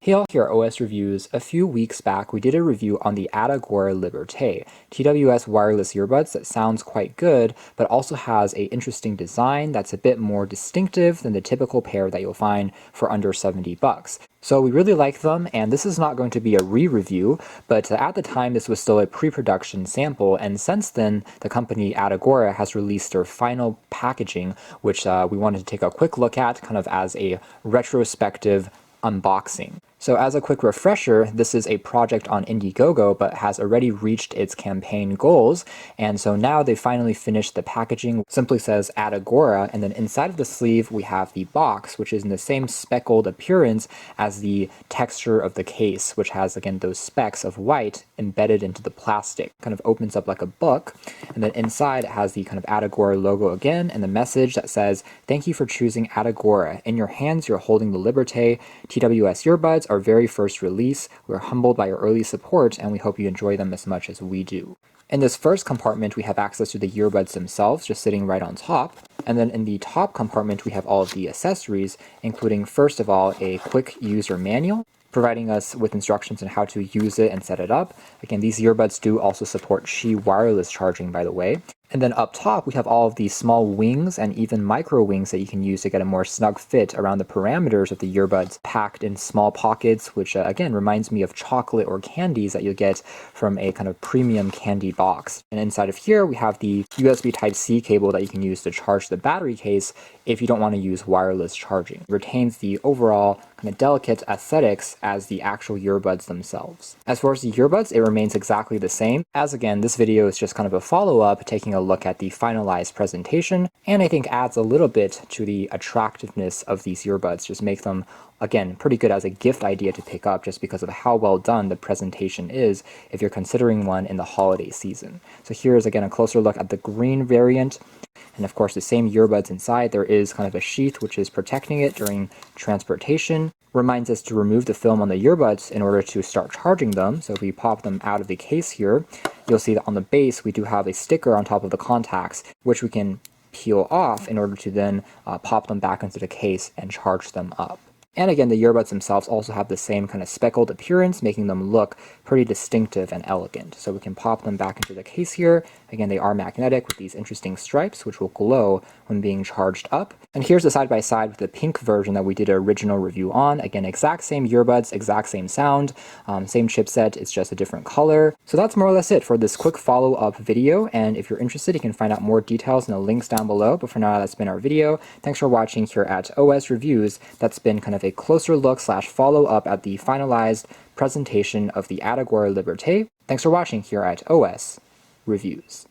Hey all, here at OS Reviews. A few weeks back, we did a review on the Åtta Göra Liberté, TWS wireless earbuds that sounds quite good, but also has an interesting design that's a bit more distinctive than the typical pair that you'll find for under 70 bucks. So we really like them, and this is not going to be a re-review, but at the time this was still a pre-production sample, and since then the company Åtta Göra has released their final packaging, which we wanted to take a quick look at, kind of as a retrospective unboxing. So as a quick refresher, this is a project on Indiegogo, but has already reached its campaign goals, and so now they finally finished the packaging. It simply says Åtta Göra, and then inside of the sleeve we have the box, which is in the same speckled appearance as the texture of the case, which has, again, those specks of white embedded into the plastic. Kind of opens up like a book, and then inside it has the kind of Åtta Göra logo again, and the message that says, "Thank you for choosing Åtta Göra. In your hands you're holding the Liberté TWS earbuds, our very first release. We're humbled by your early support, and we hope you enjoy them as much as we do." In this first compartment, we have access to the earbuds themselves, just sitting right on top. And then in the top compartment, we have all of the accessories, including, first of all, a quick user manual, providing us with instructions on how to use it and set it up. Again, these earbuds do also support Qi wireless charging, by the way. And then up top, we have all of these small wings and even micro wings that you can use to get a more snug fit around the parameters of the earbuds, packed in small pockets, which again reminds me of chocolate or candies that you'll get from a kind of premium candy box. And inside of here, we have the USB Type-C cable that you can use to charge the battery case if you don't want to use wireless charging. It retains the overall kind of delicate aesthetics as the actual earbuds themselves. As far as the earbuds, it remains exactly the same, as again, this video is just kind of a follow-up, taking a look at the finalized presentation, and I think adds a little bit to the attractiveness of these earbuds, just make them, again, pretty good as a gift idea to pick up just because of how well done the presentation is if you're considering one in the holiday season. So here's again a closer look at the green variant. And of course the same earbuds inside. There is kind of a sheath which is protecting it during transportation. Reminds us to remove the film on the earbuds in order to start charging them. So if we pop them out of the case here, you'll see that on the base we do have a sticker on top of the contacts, which we can peel off in order to then pop them back into the case and charge them up. And again, the earbuds themselves also have the same kind of speckled appearance, making them look pretty distinctive and elegant. So we can pop them back into the case here. Again, they are magnetic with these interesting stripes, which will glow when being charged up. And here's the side-by-side with the pink version that we did an original review on. Again, exact same earbuds, exact same sound, same chipset, it's just a different color. So that's more or less it for this quick follow-up video. And if you're interested, you can find out more details in the links down below. But for now, that's been our video. Thanks for watching here at OS Reviews. That's been kind of a closer look / follow-up at the finalized presentation of the Åtta Göra Liberté. Thanks for watching here at OS Reviews.